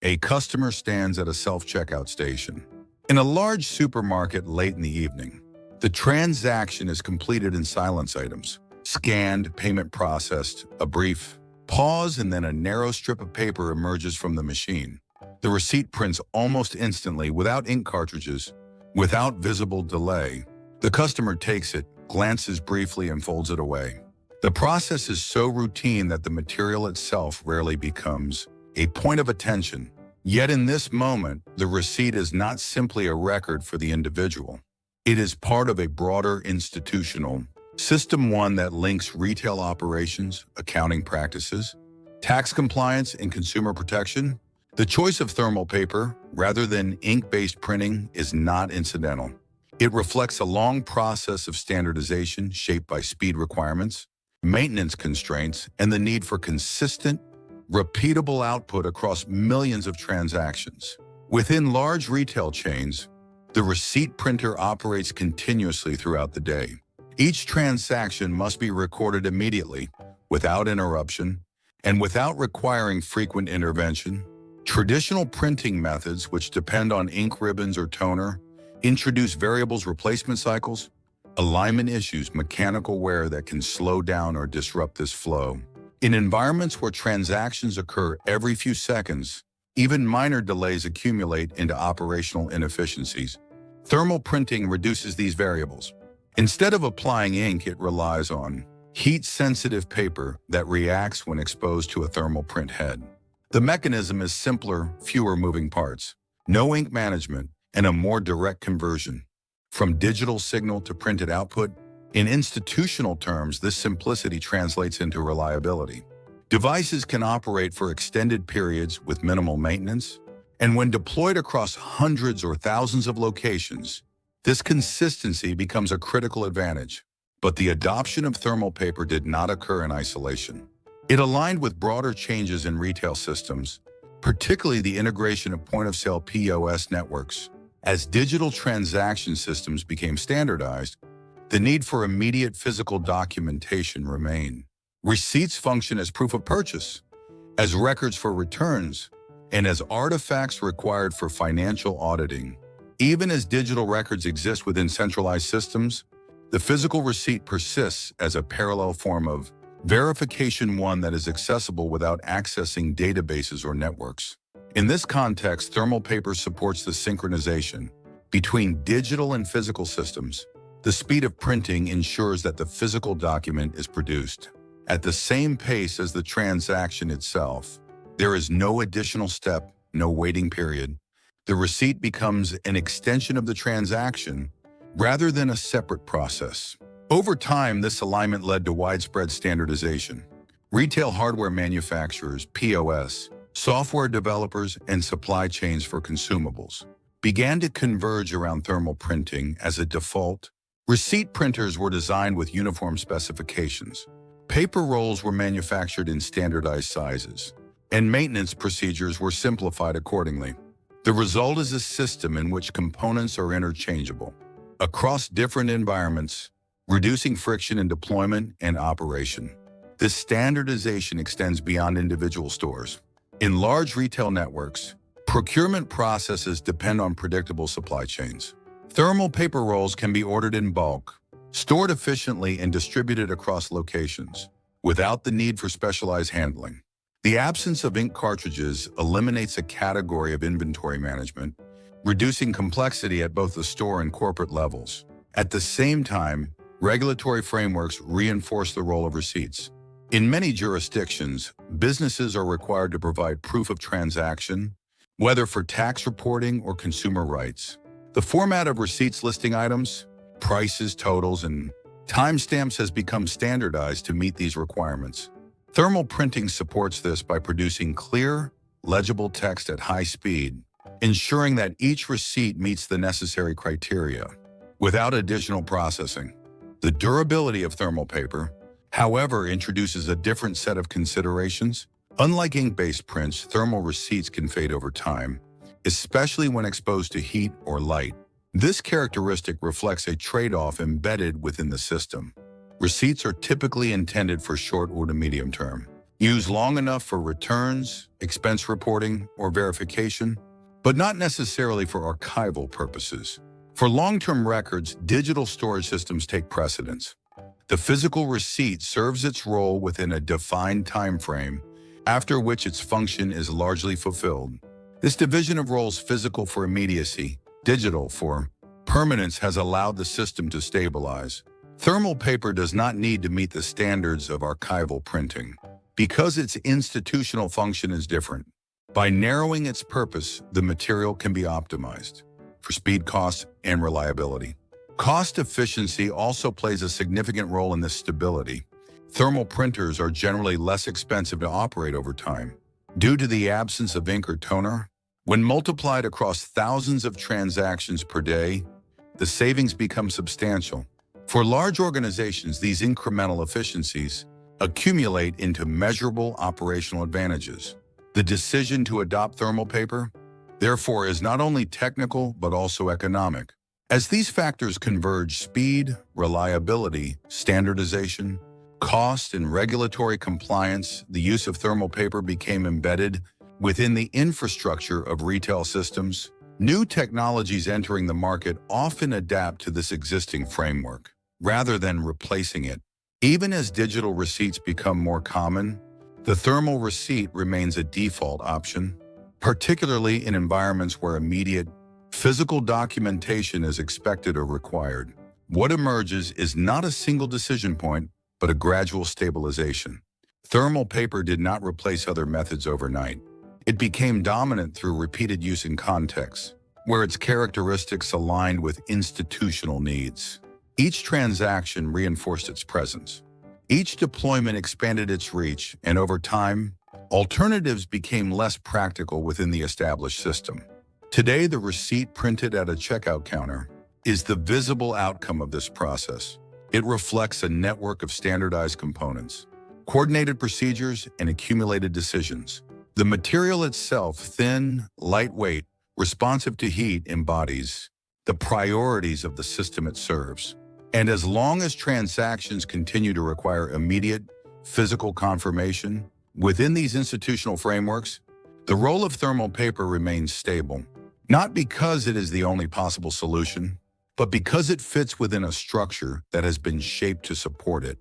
A customer stands at a self-checkout station. In a large supermarket late in the evening, the transaction is completed in silence items. Scanned, payment processed, a brief pause, and then a narrow strip of paper emerges from the machine. The receipt prints almost instantly, without ink cartridges, without visible delay. The customer takes it, glances briefly, and folds it away. The process is so routine that the material itself rarely becomes a point of attention. Yet in this moment, the receipt is not simply a record for the individual. It is part of a broader institutional system, one that links retail operations, accounting practices, tax compliance, and consumer protection. The choice of thermal paper, rather than ink-based printing, is not incidental. It reflects a long process of standardization shaped by speed requirements, maintenance constraints, and the need for consistent, repeatable output across millions of transactions. Within large retail chains, the receipt printer operates continuously throughout the day. Each transaction must be recorded immediately, without interruption, and without requiring frequent intervention. Traditional printing methods, which depend on ink ribbons or toner, introduce variables, replacement cycles, alignment issues, mechanical wear that can slow down or disrupt this flow. In environments where transactions occur every few seconds, even minor delays accumulate into operational inefficiencies. Thermal printing reduces these variables. Instead of applying ink, it relies on heat-sensitive paper that reacts when exposed to a thermal print head. The mechanism is simpler, fewer moving parts, no ink management, and a more direct conversion from digital signal to printed output. In institutional terms, this simplicity translates into reliability. Devices can operate for extended periods with minimal maintenance, and when deployed across hundreds or thousands of locations, this consistency becomes a critical advantage. But the adoption of thermal paper did not occur in isolation. It aligned with broader changes in retail systems, particularly the integration of point-of-sale POS networks. As digital transaction systems became standardized, the need for immediate physical documentation remained. Receipts function as proof of purchase, as records for returns, and as artifacts required for financial auditing. Even as digital records exist within centralized systems, the physical receipt persists as a parallel form of verification, one that is accessible without accessing databases or networks. In this context, thermal paper supports the synchronization between digital and physical systems. The speed of printing ensures that the physical document is produced at the same pace as the transaction itself. There is no additional step, no waiting period. The receipt becomes an extension of the transaction rather than a separate process. Over time, this alignment led to widespread standardization. Retail hardware manufacturers, POS, software developers, and supply chains for consumables began to converge around thermal printing as a default. Receipt printers were designed with uniform specifications. Paper rolls were manufactured in standardized sizes, and maintenance procedures were simplified accordingly. The result is a system in which components are interchangeable across different environments, reducing friction in deployment and operation. This standardization extends beyond individual stores. In large retail networks, procurement processes depend on predictable supply chains. Thermal paper rolls can be ordered in bulk, stored efficiently, and distributed across locations without the need for specialized handling. The absence of ink cartridges eliminates a category of inventory management, reducing complexity at both the store and corporate levels. At the same time, regulatory frameworks reinforce the role of receipts. In many jurisdictions, businesses are required to provide proof of transaction, whether for tax reporting or consumer rights. The format of receipts listing items, prices, totals, and timestamps has become standardized to meet these requirements. Thermal printing supports this by producing clear, legible text at high speed, ensuring that each receipt meets the necessary criteria without additional processing. The durability of thermal paper, however, introduces a different set of considerations. Unlike ink-based prints, thermal receipts can fade over time, especially when exposed to heat or light. This characteristic reflects a trade-off embedded within the system. Receipts are typically intended for short or to medium term used long enough for returns, expense reporting, or verification, but not necessarily for archival purposes. For long-term records, digital storage systems take precedence. The physical receipt serves its role within a defined time frame, after which its function is largely fulfilled. This division of roles, physical for immediacy, digital for permanence, has allowed the system to stabilize. Thermal paper does not need to meet the standards of archival printing because its institutional function is different. By narrowing its purpose, the material can be optimized for speed, cost, and reliability. Cost efficiency also plays a significant role in this stability. Thermal printers are generally less expensive to operate over time due to the absence of ink or toner. When multiplied across thousands of transactions per day, the savings become substantial. For large organizations, these incremental efficiencies accumulate into measurable operational advantages. The decision to adopt thermal paper, therefore, is not only technical but also economic. As these factors converge, speed, reliability, standardization, cost, and regulatory compliance, the use of thermal paper became embedded within the infrastructure of retail systems. New technologies entering the market often adapt to this existing framework, rather than replacing it. Even as digital receipts become more common, the thermal receipt remains a default option, particularly in environments where immediate physical documentation is expected or required. What emerges is not a single decision point, but a gradual stabilization. Thermal paper did not replace other methods overnight. It became dominant through repeated use in contexts, where its characteristics aligned with institutional needs. Each transaction reinforced its presence. Each deployment expanded its reach, and over time, alternatives became less practical within the established system. Today, the receipt printed at a checkout counter is the visible outcome of this process. It reflects a network of standardized components, coordinated procedures, and accumulated decisions. The material itself, thin, lightweight, responsive to heat, embodies the priorities of the system it serves. And as long as transactions continue to require immediate physical confirmation within these institutional frameworks, the role of thermal paper remains stable, not because it is the only possible solution, but because it fits within a structure that has been shaped to support it.